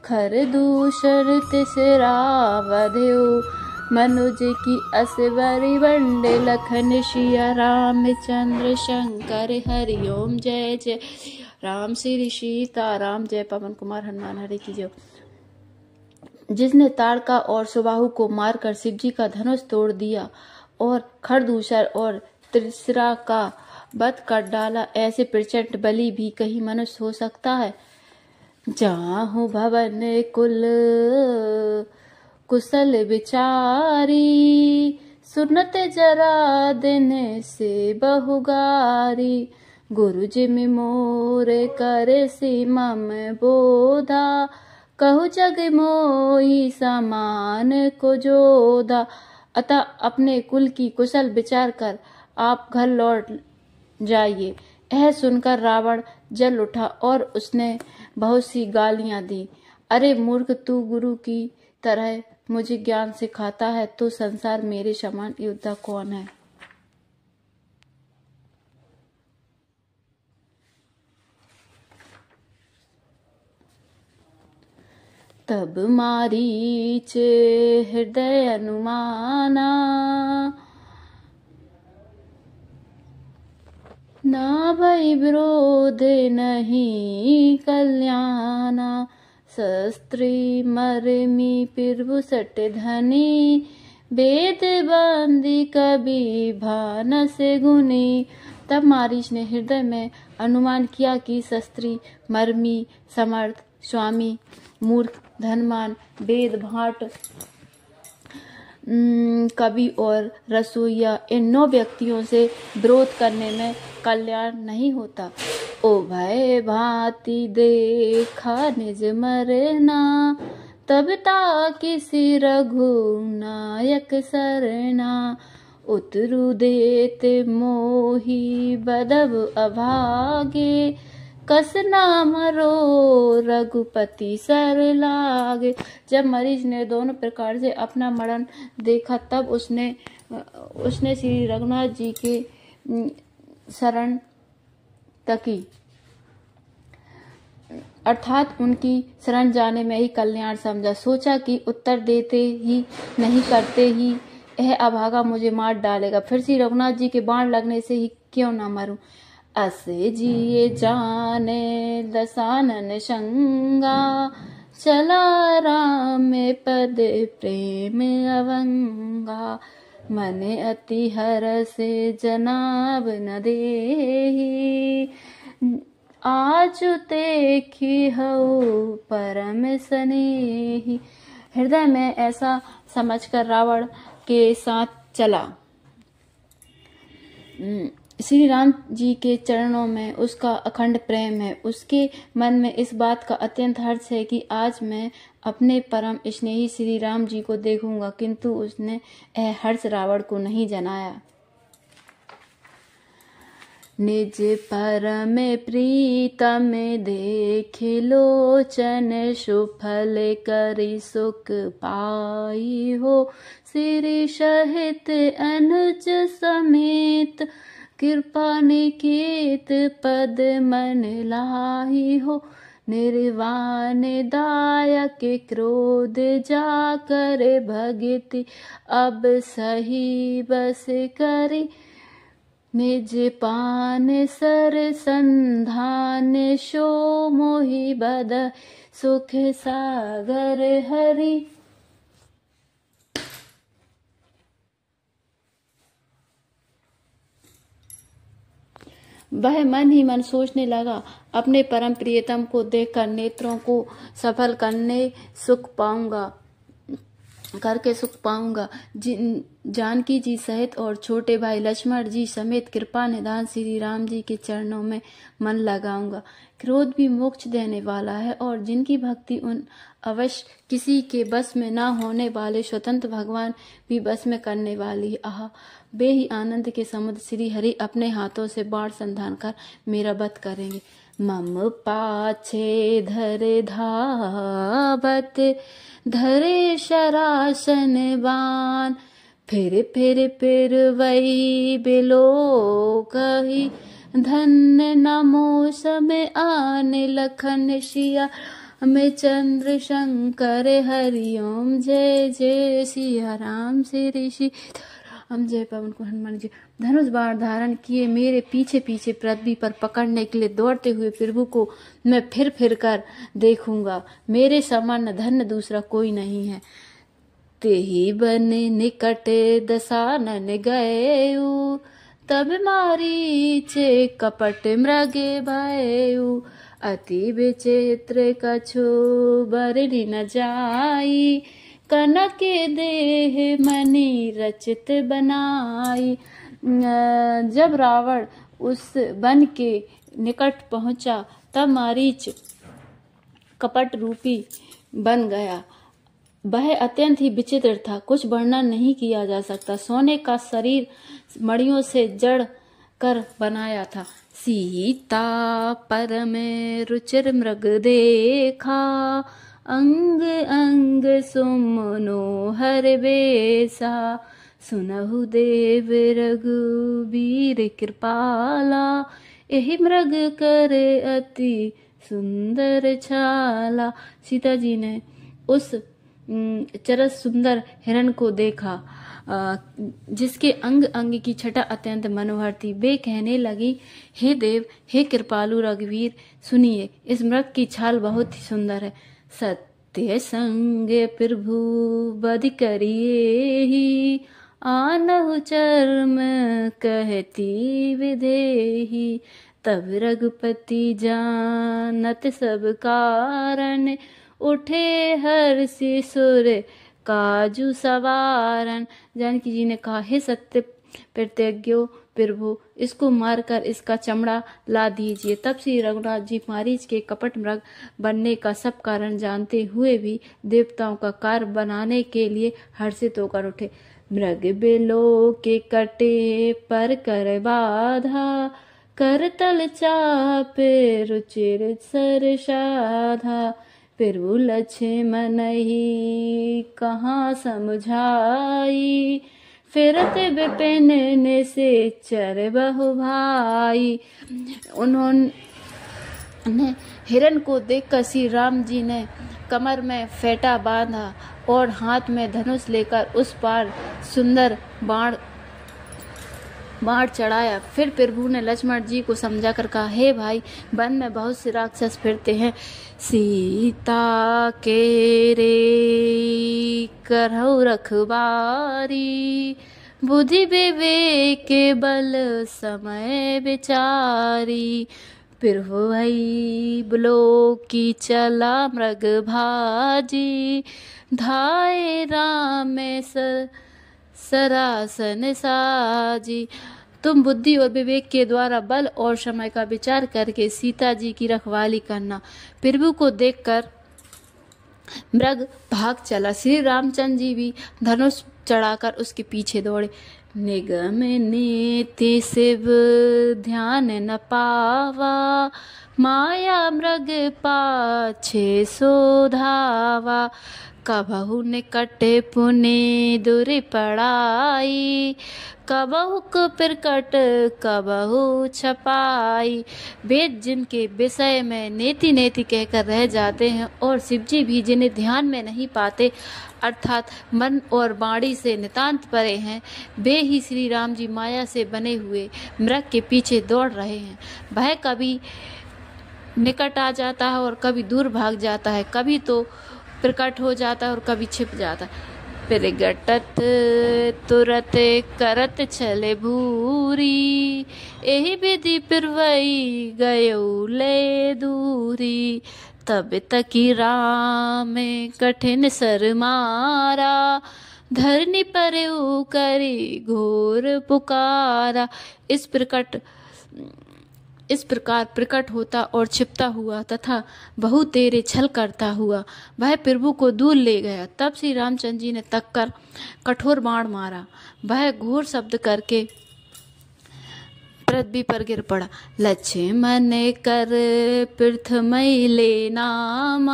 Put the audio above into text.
खर दूषर तिसरा वधेउ, मनुज की असवरी वंडे लखन सिया रामचंद्र शंकर हरिओम जय जय राम। श्री सीताराम। जय पवन कुमार हनुमान हरि की जय। जिसने ताड़का और सुबाहु को मारकर शिवजी का धनुष तोड़ दिया और खरदूषण और त्रिसरा का वध कर डाला, ऐसे प्रचंड बलि भी कहीं मनुष्य हो सकता है। जाहु भवन कुल कुशल विचारी, सुनत जरा दिन से बहुगारी। गुरु जिमि मोर कर मम बोधा, कहु जग मोहि समान को जोधा। अतः अपने कुल की कुशल विचार कर आप घर लौट जाइए। यह सुनकर रावण जल उठा और उसने बहुत सी गालियां दी। अरे मूर्ख, तू गुरु की तरह मुझे ज्ञान सिखाता है तो संसार मेरे समान योद्धा कौन है। तब मारीच हृदय अनुमाना, ना भई विरोध नहीं कल्याणा। शस्त्री मरमी पिरु सट धनी, वेद बंदी कभी भान से गुनी। तब मारीच ने हृदय में अनुमान किया कि शस्त्री, मर्मी, समर्थ, स्वामी, मूर्ख, धनवान, वेद भाट, कवि और रसोइया, इन 9 व्यक्तियों से विरोध करने में कल्याण नहीं होता। ओ भय भांति देखा निज मरना, तब ताकि सिर रघुनायक सरना। उतरु देत मोहि बदब अभागे, कस नाम रो रघुपति सर लागे। जब मरीज ने दोनों प्रकार से अपना मरण देखा तब उसने श्री रघुनाथ जी के शरण तकी, अर्थात उनकी शरण जाने में ही कल्याण समझा। सोचा कि उत्तर देते ही नहीं करते ही यह अभागा मुझे मार डालेगा, फिर श्री रघुनाथ जी के बाण लगने से ही क्यों न मरूं। असे जिए जाने दसानन संगा, चला राम पद प्रेम अवंगा। मने अति हरसे जनाब न देहि, आज देखी हऊ परम स्नेही। हृदय में ऐसा समझकर रावण के साथ चला। श्री राम जी के चरणों में उसका अखंड प्रेम है। उसके मन में इस बात का अत्यंत हर्ष है कि आज मैं अपने परम स्नेही श्री राम जी को देखूंगा, किंतु उसने यह हर्ष रावण को नहीं जनाया। निज परम प्रीतम देख लोचन, सुफल करि सुख पाई हो। श्री सहित अनुज समेत, कृपा निकेत पद मन लाही हो। निर्वाण दायक क्रोध जाकर भगति, अब सही बस करी। निज पान सर संधान, शो मोहि बद सुख सागर हरि। वह मन ही मन सोचने लगा, अपने परम प्रियतम को देखकर नेत्रों को सफल करके सुख पाऊंगा। जानकी जी सहित और छोटे भाई लक्ष्मण जी समेत कृपा निधान श्री राम जी के चरणों में मन लगाऊंगा। क्रोध भी मोक्ष देने वाला है और जिनकी भक्ति उन अवश्य किसी के बस में न होने वाले स्वतंत्र भगवान भी बस में करने वाली है। आह, वे ही आनंद के समुद्र श्री हरि अपने हाथों से बाण संधान कर मेरा वध करेंगे। मम पाछे धरे धावत, धरे शरासन बाण। फिर वही बिलो कही, धन्य नमो समय आने लखन सिया मैं चंद्र शंकर हरिओम, जय जय सिया राम श्री सीताराम, जय पवन को हनुमान जी। धनुष बाण धारण किए मेरे पीछे पीछे पृथ्वी पर पकड़ने के लिए दौड़ते हुए प्रभु को मैं फिर कर देखूंगा। मेरे समान धन्य दूसरा कोई नहीं है। तेहि बन निकट दसानन गएऊ, तब मारीचे कपट मृगे भयऊ। अति विचित्र कछु बरनि न जाई, कनक देह मणि रचित बनाई। जब रावण उस वन के निकट पहुंचा तब मारीच कपट रूपी बन गया। वह अत्यंत ही विचित्र था, कुछ वर्णन नहीं किया जा सकता। सोने का शरीर मणियों से जड़ कर बनाया था। सीता परम रुचिर मृग देखा, अंग अंग सुमनोहर बेसा। सुनहु देव रघुबीर कृपाला, यही मृग करे अति सुंदर छाला। सीता जी ने उस चरस सुंदर हिरण को देखा जिसके अंग अंग की छटा अत्यंत मनोहर थी। वे कहने लगी, हे देव, हे कृपालु रघुवीर, सुनिए, इस मृग की छाल बहुत ही सुंदर है। सत्य संग प्रभु बध करिए ही, आनहु चर्म कहती विदेही। तब रघुपति जानत सब कारण, उठे हर्षि सुर काजू सवारन। जानकी जी ने कहा, हे सत्य प्रत्यज्ञो प्रभु, इसको मारकर इसका चमड़ा ला दीजिए। तब श्री रघुनाथ जी मारीच के कपट मृग बनने का सब कारण जानते हुए भी देवताओं का कार्य बनाने के लिए हर्षित होकर उठे। मृग बेलो के कटे पर कर बाधा, कर तल चापे रुचिर सर साधा। प्रभु लक्ष्मण ही कहाँ समझाई, फिरत विपिन ने से चर बहु भाई। उन्होंने हिरण को देखकर श्री राम जी ने कमर में फेंटा बांधा और हाथ में धनुष लेकर उस पार सुंदर बाण चढ़ाया। फिर प्रभु ने लक्ष्मण जी को समझा कर कहा, हे भाई, वन में बहुत से राक्षस फिरते हैं। सीता के रे करहु रखबारी, बुद्धि विवेक के बल समय विचारी। प्रभु भई बुलो की चला मृग भाजी, धाये राम सरासन साजी। तुम बुद्धि और विवेक के द्वारा बल और समय का विचार करके सीता जी की रखवाली करना। प्रभु को देखकर मृग भाग चला। श्री रामचंद्र जी भी धनुष चढ़ाकर उसके पीछे दौड़े। निगम नीति शिव ध्यान न पावा, माया मृग पाछे सोधावा। कबहु निकट पुनि दूर पड़ाई, कबहु प्रकट कबहु छपाई। वेद जिनके विषय में नेति नेति कहकर रह जाते हैं और शिवजी भी जिन्हें ध्यान में नहीं पाते, अर्थात मन और वाणी से नितांत परे हैं, वे ही श्री राम जी माया से बने हुए मृग के पीछे दौड़ रहे हैं। वह कभी निकट आ जाता है और कभी दूर भाग जाता है, कभी तो प्रकट हो जाता है और कभी छिप जाता है। प्रगटत तुरत करत छले भूरी, एहि विधि पिरवई गयो ले दूरी। तब तकी राम कठिन सर मारा, धरनी पर करी घोर पुकारा। इस प्रकार प्रकट होता और छिपता हुआ तथा बहुत तेरे छल करता हुआ वह प्रभु को दूर ले गया। तब श्री रामचंद्र जी ने तक कर कठोर बाण मारा। वह घोर शब्द करके पृथ्वी पर गिर पड़ा। लक्ष्मण कर प्रथमहि ले नाम,